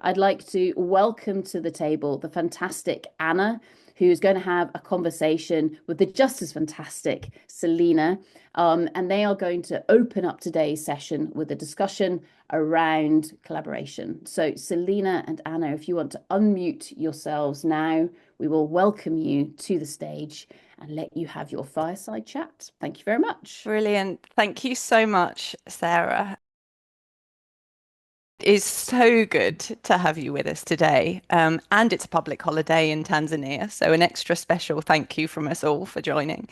I'd like to welcome to the table the fantastic Anna, who's going to have a conversation with the just as fantastic Selena. And they are going to open up today's session with a discussion around collaboration. So, Selena and Anna, if you want to unmute yourselves now, we will welcome you to the stage and let you have your fireside chat. Thank you very much. Brilliant. Thank you so much, Sarah. It is so good to have you with us today. And it's a public holiday in Tanzania, so an extra special thank you from us all for joining.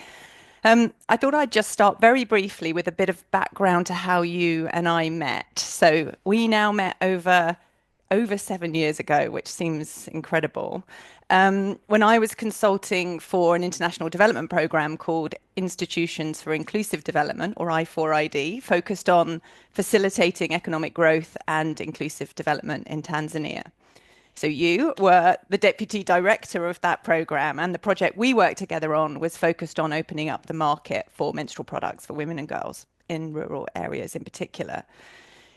I thought I'd just start very briefly with a bit of background to how you and I met. So we now met over 7 years ago, which seems incredible. When I was consulting for an international development program called Institutions for Inclusive Development, or I4ID, focused on facilitating economic growth and inclusive development in Tanzania. So you were the deputy director of that program, and the project we worked together on was focused on opening up the market for menstrual products for women and girls in rural areas in particular.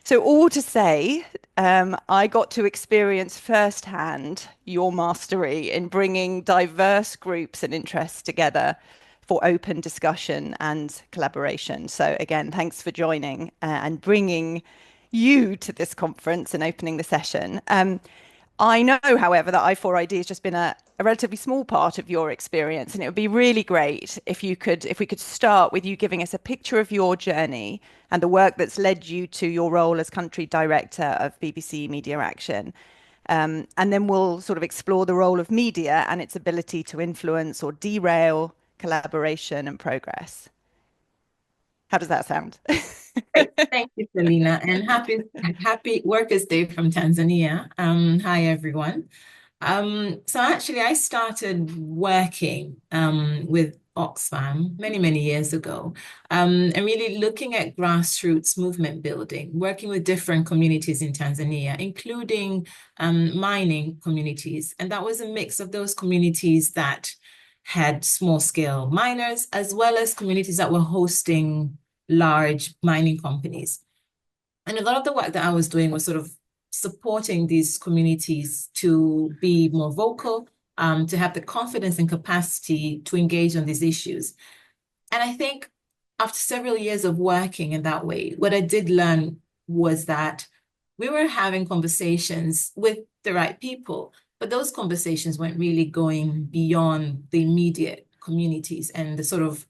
So all to say, I got to experience firsthand your mastery in bringing diverse groups and interests together for open discussion and collaboration. So again, thanks for joining and bringing you to this conference and opening the session. I know, however, that I4ID has just been a relatively small part of your experience, and it would be really great if if we could start with you giving us a picture of your journey and the work that's led you to your role as country director of BBC Media Action. And then we'll sort of explore the role of media and its ability to influence or derail collaboration and progress. How does that sound? Great. Thank you, Selena, and happy Workers' Day from Tanzania. Hi, everyone. So actually, I started working with Oxfam many years ago, and really looking at grassroots movement building, working with different communities in Tanzania, including mining communities. And that was a mix of those communities that had small scale miners, as well as communities that were hosting large mining companies. And a lot of the work that I was doing was sort of supporting these communities to be more vocal, to have the confidence and capacity to engage on these issues. And I think after several years of working in that way, what I did learn was that we were having conversations with the right people, but those conversations weren't really going beyond the immediate communities and the sort of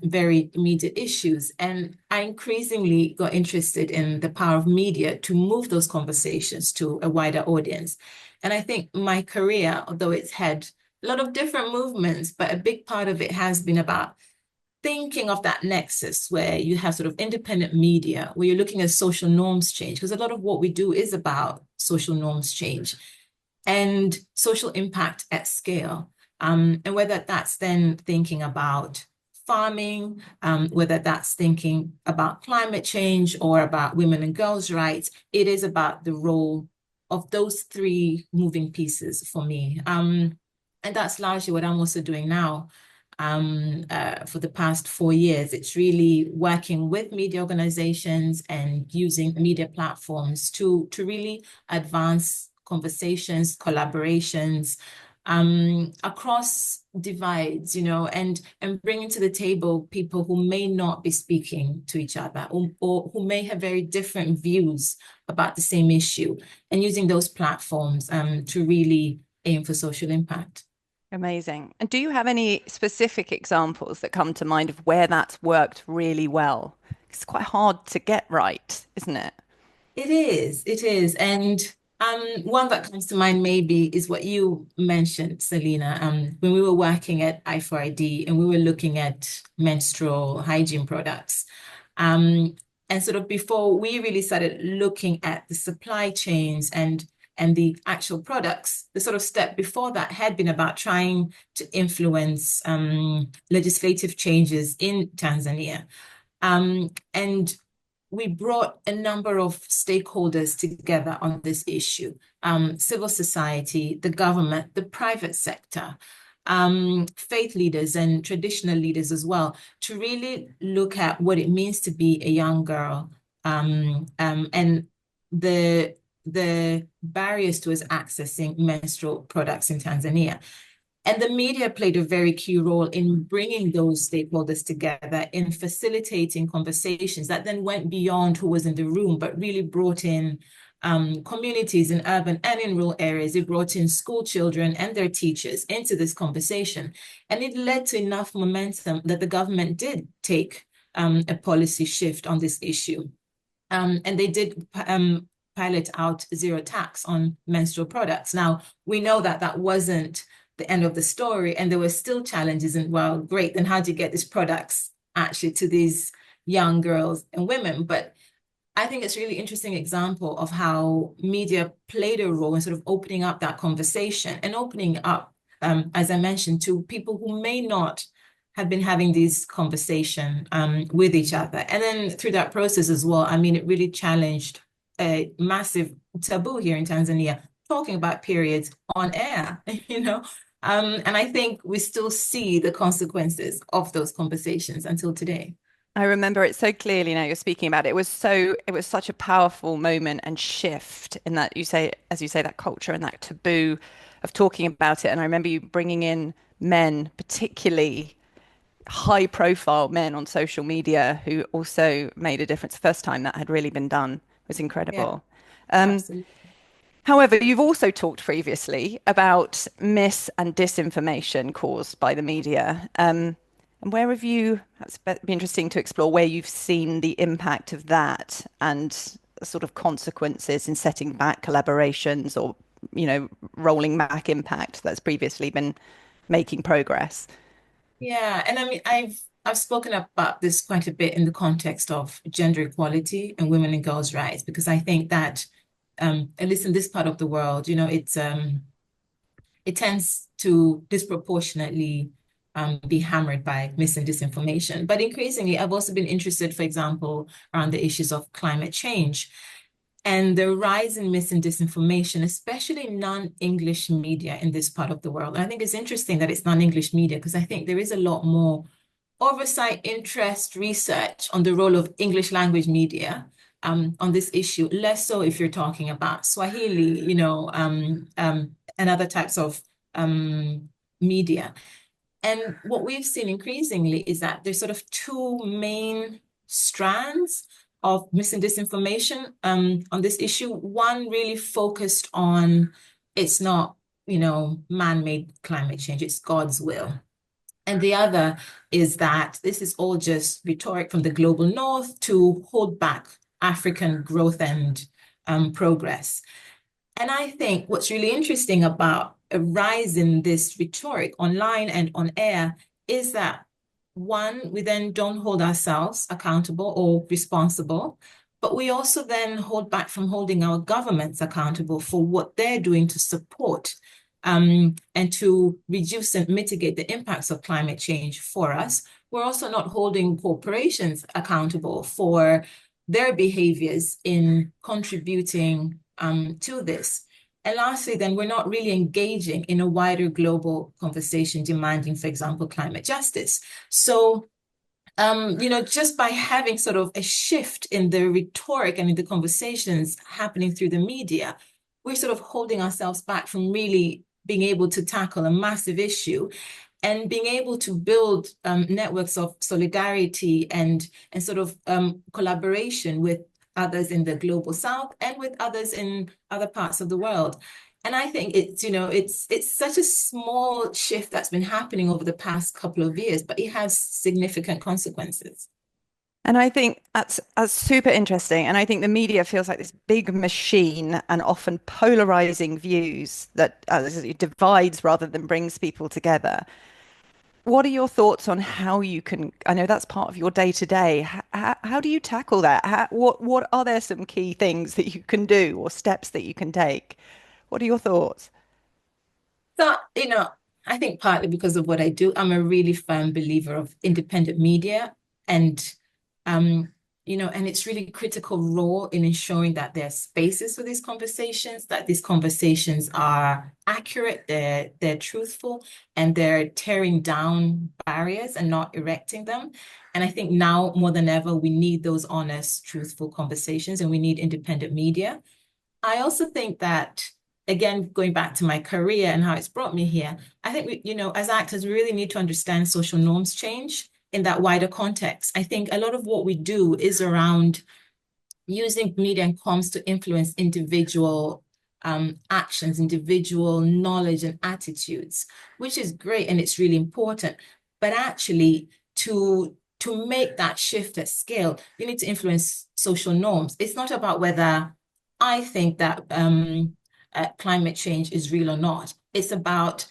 very immediate issues. And I increasingly got interested in the power of media to move those conversations to a wider audience. And I think my career, although it's had a lot of different movements, but a big part of it has been about thinking of that nexus where you have sort of independent media, where you're looking at social norms change, because a lot of what we do is about social norms change and social impact at scale. And whether that's then thinking about farming, whether that's thinking about climate change or about women and girls' rights, it is about the role of those three moving pieces for me. And that's largely what I'm also doing now. For the past 4 years, it's really working with media organizations and using media platforms to really advance conversations, collaborations, across divides, and bringing to the table people who may not be speaking to each other or who may have very different views about the same issue, and using those platforms to really aim for social impact. Amazing. And do you have any specific examples that come to mind of where that's worked really well? It's quite hard to get right, isn't it? It is. And one that comes to mind maybe is what you mentioned, Selena, when we were working at I4ID and we were looking at menstrual hygiene products. And sort of before we really started looking at the supply chains and the actual products, the sort of step before that had been about trying to influence legislative changes in Tanzania. And we brought a number of stakeholders together on this issue, civil society, the government, the private sector, faith leaders and traditional leaders as well, to really look at what it means to be a young girl, and the the barriers to us accessing menstrual products in Tanzania. And the media played a very key role in bringing those stakeholders together, in facilitating conversations that then went beyond who was in the room, but really brought in communities in urban and in rural areas. It brought in school children and their teachers into this conversation. And it led to enough momentum that the government did take a policy shift on this issue. And they did pilot out zero tax on menstrual products. Now, we know that that wasn't the end of the story, and there were still challenges. And well, great, then how do you get these products actually to these young girls and women? But I think it's a really interesting example of how media played a role in sort of opening up that conversation and opening up, as I mentioned, to people who may not have been having these conversations with each other. And then through that process as well, I mean, it really challenged a massive taboo here in Tanzania, talking about periods on air, you know. And I think we still see the consequences of those conversations until today. I remember it so clearly now you're speaking about it. It was such a powerful moment and shift in that you say, as you say, that culture and that taboo of talking about it. And I remember you bringing in men, particularly high profile men on social media who also made a difference. The first time that had really been done was Yeah, incredible. absolutely. However, you've also talked previously about mis and disinformation caused by the media. And where have you, that's be interesting to explore where you've seen the impact of that and sort of consequences in setting back collaborations or, rolling back impact that's previously been making progress. Yeah, and I mean, I've spoken about this quite a bit in the context of gender equality and women and girls' rights, because I think that at least in this part of the world, it tends to disproportionately be hammered by mis and disinformation. But increasingly, I've also been interested, for example, around the issues of climate change and the rise in mis and disinformation, especially non-English media in this part of the world. And I think it's interesting that it's non-English media, because I think there is a lot more oversight, interest, research on the role of English language media on this issue, less so if you're talking about Swahili, and other types of media. And what we've seen increasingly is that there's sort of two main strands of mis and disinformation on this issue. One really focused on it's not, man-made climate change, it's God's will. And the other is that this is all just rhetoric from the global north to hold back African growth and progress. And I think what's really interesting about a rise in this rhetoric online and on air is that, one, we then don't hold ourselves accountable or responsible, but we also then hold back from holding our governments accountable for what they're doing to support and to reduce and mitigate the impacts of climate change for us. We're also not holding corporations accountable for their behaviors in contributing to this. And lastly, then we're not really engaging in a wider global conversation demanding, for example, climate justice. So, just by having sort of a shift in the rhetoric and in the conversations happening through the media, we're sort of holding ourselves back from really being able to tackle a massive issue and being able to build networks of solidarity and sort of collaboration with others in the global south and with others in other parts of the world. And I think it's such a small shift that's been happening over the past couple of years, but it has significant consequences. And I think that's super interesting. And I think the media feels like this big machine and often polarizing views that it divides rather than brings people together. What are your thoughts on how you can, I know that's part of your day to day. How do you tackle that? What are there some key things that you can do or steps that you can take? What are your thoughts? So, I think partly because of what I do, I'm a really firm believer of independent media and, and it's really critical role in ensuring that there are spaces for these conversations, that these conversations are accurate, they're truthful, and they're tearing down barriers and not erecting them. And I think now more than ever, we need those honest, truthful conversations, and we need independent media. I also think that, again, going back to my career and how it's brought me here, I think we, as actors, we really need to understand social norms change in that wider context. I think a lot of what we do is around using media and comms to influence individual actions, individual knowledge and attitudes, which is great and it's really important. But actually, to make that shift at scale, you need to influence social norms. It's not about whether I think that climate change is real or not. It's about,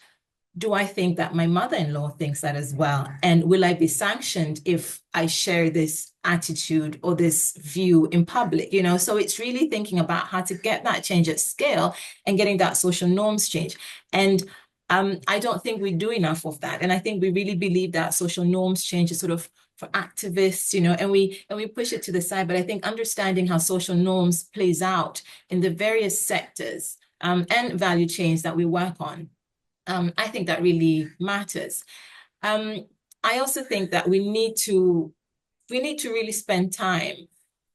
do I think that my mother-in-law thinks that as well? And will I be sanctioned if I share this attitude or this view in public? So it's really thinking about how to get that change at scale and getting that social norms change. And I don't think we do enough of that. And I think we really believe that social norms change is sort of for activists, and we push it to the side. But I think understanding how social norms plays out in the various sectors and value chains that we work on, I think that really matters. I also think that we need to really spend time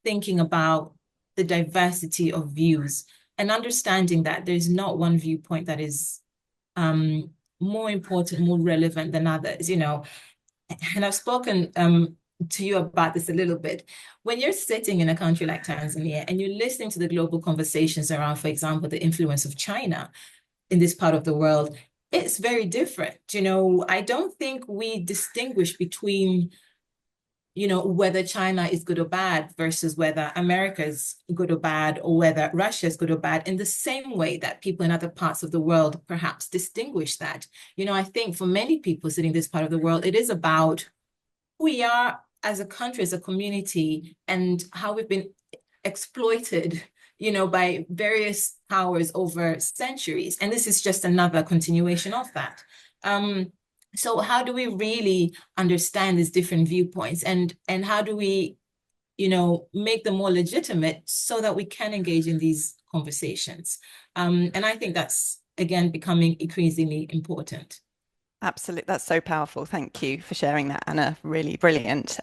thinking about the diversity of views and understanding that there's not one viewpoint that is more important, more relevant than others, And I've spoken to you about this a little bit. When you're sitting in a country like Tanzania and you're listening to the global conversations around, for example, the influence of China in this part of the world, it's very different. I don't think we distinguish between, whether China is good or bad versus whether America is good or bad, or whether Russia is good or bad, in the same way that people in other parts of the world perhaps distinguish that. I think for many people sitting in this part of the world, it is about who we are as a country, as a community, and how we've been exploited by various powers over centuries. And this is just another continuation of that. So how do we really understand these different viewpoints, and how do we, make them more legitimate so that we can engage in these conversations? And I think that's, again, becoming increasingly important. Absolutely. That's so powerful. Thank you for sharing that, Anna. Really brilliant.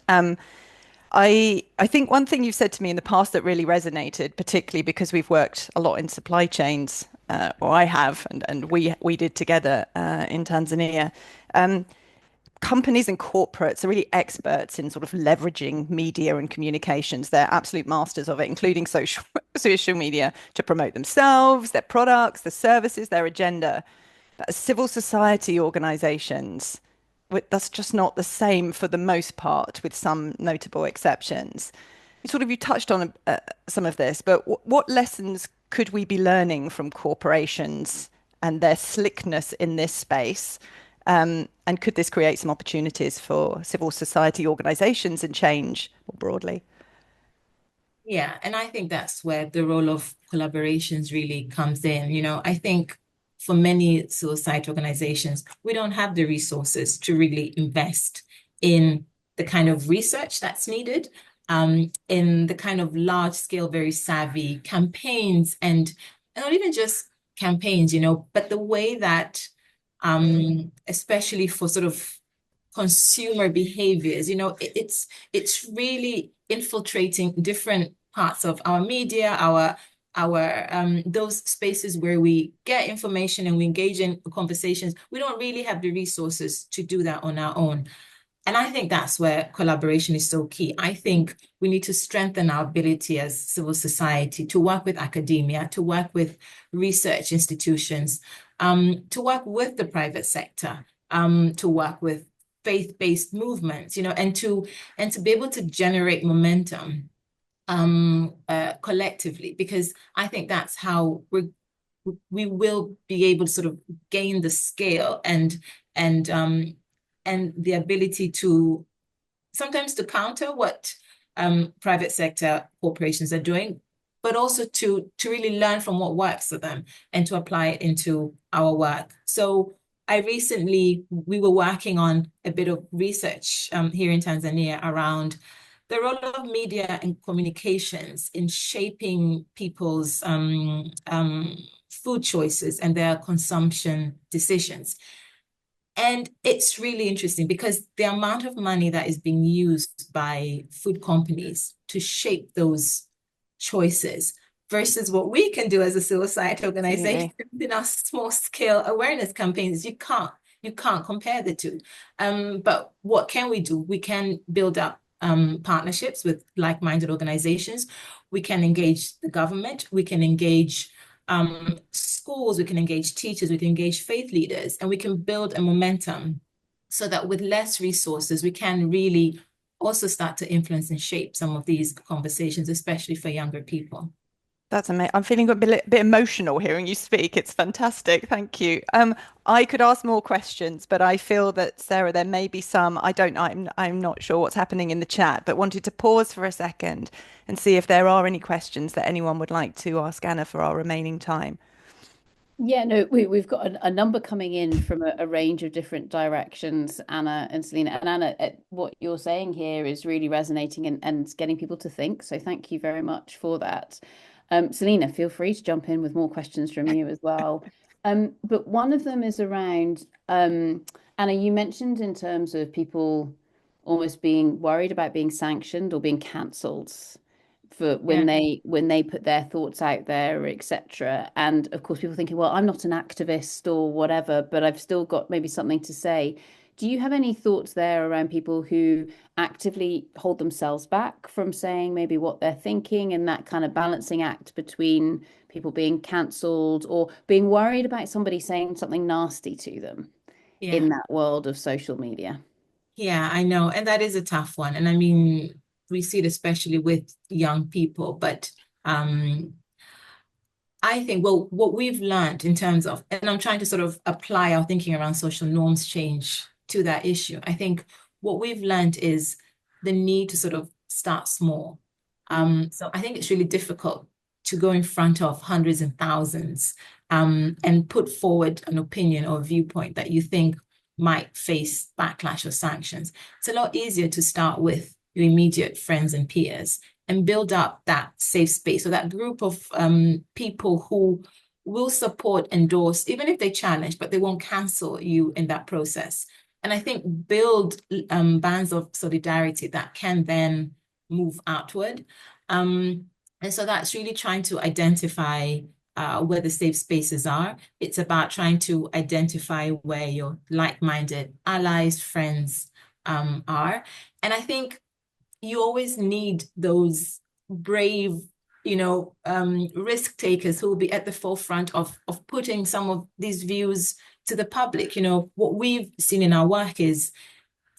I think one thing you've said to me in the past that really resonated, particularly because we've worked a lot in supply chains, or I have, and we did together in Tanzania. Companies and corporates are really experts in sort of leveraging media and communications. They're absolute masters of it, including social media to promote themselves, their products, their services, their agenda. But as civil society organizations, that's just not the same for the most part, with some notable exceptions. You touched on some of this, but what lessons could we be learning from corporations and their slickness in this space? And could this create some opportunities for civil society organizations and change more broadly? Yeah, and I think that's where the role of collaborations really comes in. I think for many civil society organizations, we don't have the resources to really invest in the kind of research that's needed, in the kind of large scale, very savvy campaigns, and not even just campaigns, but the way that, especially for sort of consumer behaviors, it's really infiltrating different parts of our media, our those spaces where we get information and we engage in conversations. We don't really have the resources to do that on our own. And I think that's where collaboration is so key. I think we need to strengthen our ability as civil society to work with academia, to work with research institutions, to work with the private sector, to work with faith-based movements, and to be able to generate momentum collectively, because I think that's how we will be able to sort of gain the scale and the ability to sometimes to counter what private sector corporations are doing, but also to really learn from what works for them and to apply it into our work. So we were working on a bit of research here in Tanzania around the role of media and communications in shaping people's food choices and their consumption decisions. And it's really interesting because the amount of money that is being used by food companies to shape those choices versus what we can do as a civil society organization Absolutely. in our small scale awareness campaigns. You can't compare the two. But what can we do? We can build up partnerships with like-minded organizations. We can engage the government. We can engage schools. We can engage teachers. We can engage faith leaders, and we can build a momentum so that with less resources, we can really also start to influence and shape some of these conversations, especially for younger people. That's amazing. I'm feeling a bit emotional hearing you speak. It's fantastic. Thank you. I could ask more questions, but I feel that Sarah, there may be some. I'm not sure what's happening in the chat, but wanted to pause for a second and see if there are any questions that anyone would like to ask Anna for our remaining time. Yeah, no, we've got a number coming in from a range of different directions, Anna and Selena. And Anna, what you're saying here is really resonating and getting people to think. So thank you very much for that. Selena, feel free to jump in with more questions from you as well. But one of them is around, Anna, you mentioned in terms of people almost being worried about being sanctioned or being cancelled for Yeah. when they put their thoughts out there, etc. And of course, people thinking, well, I'm not an activist or whatever, but I've still got maybe something to say. Do you have any thoughts there around people who actively hold themselves back from saying maybe what they're thinking and that kind of balancing act between people being cancelled or being worried about somebody saying something nasty to them Yeah. in that world of social media? Yeah, I know. And that is a tough one. And I mean, we see it especially with young people, but I think, well, what we've learned in terms of, and I'm trying to sort of apply our thinking around social norms change to that issue. I think what we've learned is the need to sort of start small. So I think it's really difficult to go in front of hundreds and thousands and put forward an opinion or viewpoint that you think might face backlash or sanctions. It's a lot easier to start with your immediate friends and peers and build up that safe space. So that group of people who will support, endorse, even if they challenge, but they won't cancel you in that process. And I think build bands of solidarity that can then move outward. And so that's really trying to identify where the safe spaces are. It's about trying to identify where your like-minded allies, friends are. And I think you always need those brave, risk takers who will be at the forefront of putting some of these views to the public. What we've seen in our work is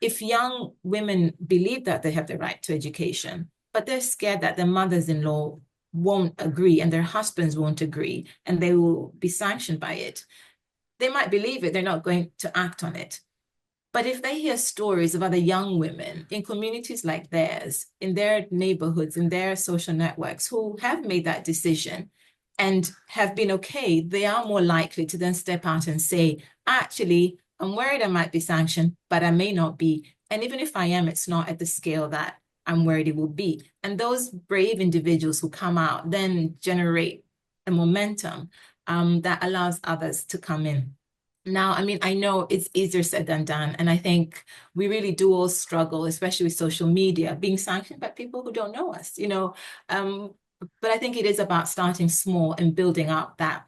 if young women believe that they have the right to education, but they're scared that their mothers-in-law won't agree and their husbands won't agree and they will be sanctioned by it, they might believe it, they're not going to act on it. But if they hear stories of other young women in communities like theirs, in their neighborhoods, in their social networks, who have made that decision and have been okay, they are more likely to then step out and say, actually, I'm worried I might be sanctioned, but I may not be. And even if I am, it's not at the scale that I'm worried it will be. And those brave individuals who come out then generate a momentum that allows others to come in. Now, I mean, I know it's easier said than done. And I think we really do all struggle, especially with social media, being sanctioned by people who don't know us, but I think it is about starting small and building up that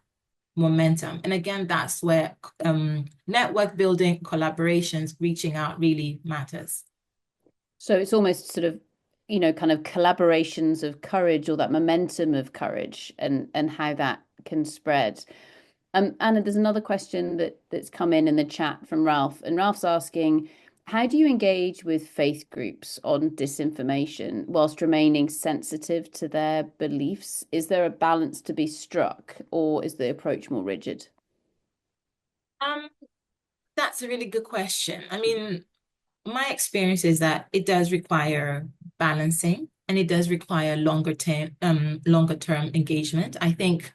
momentum. And again, that's where network building, collaborations, reaching out really matters. So it's almost sort of, kind of collaborations of courage or that momentum of courage and how that can spread. Anna, there's another question that's come in the chat from Ralph, and Ralph's asking, how do you engage with faith groups on disinformation whilst remaining sensitive to their beliefs? Is there a balance to be struck, or is the approach more rigid? That's a really good question. I mean, my experience is that it does require balancing and it does require longer term engagement. I think,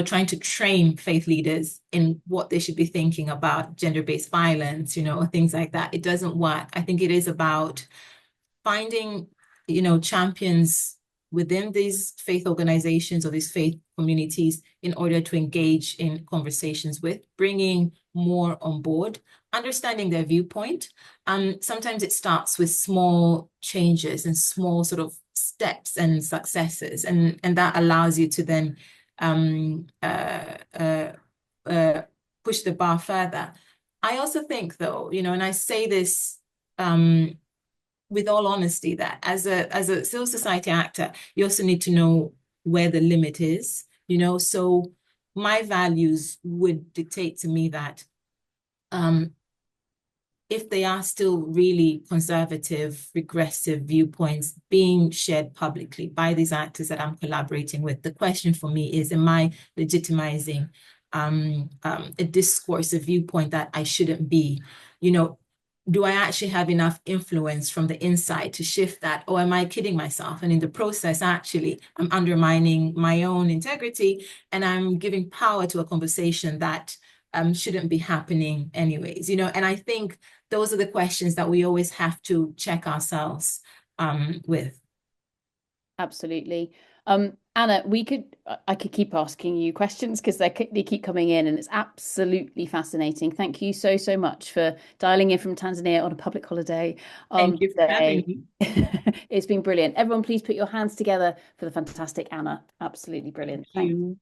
trying to train faith leaders in what they should be thinking about gender-based violence, or things like that, it doesn't work. I think it is about finding, champions within these faith organizations or these faith communities in order to engage in conversations with, bringing more on board, understanding their viewpoint. Sometimes it starts with small changes and small sort of steps and successes, and that allows you to then push the bar further. I also think, though, and I say this with all honesty, that as a civil society actor, you also need to know where the limit is, so my values would dictate to me that if they are still really conservative, regressive viewpoints being shared publicly by these actors that I'm collaborating with, the question for me is, am I legitimizing a discourse, a viewpoint that I shouldn't be? Do I actually have enough influence from the inside to shift that? Or am I kidding myself? And in the process, actually, I'm undermining my own integrity, and I'm giving power to a conversation that shouldn't be happening anyways, and I think those are the questions that we always have to check ourselves with. Absolutely. Anna, I could keep asking you questions because they keep coming in, and it's absolutely fascinating. Thank you so much for dialing in from Tanzania on a public holiday. Thank you for having me. It's been brilliant. Everyone, please put your hands together for the fantastic Anna. Absolutely brilliant. Thank you.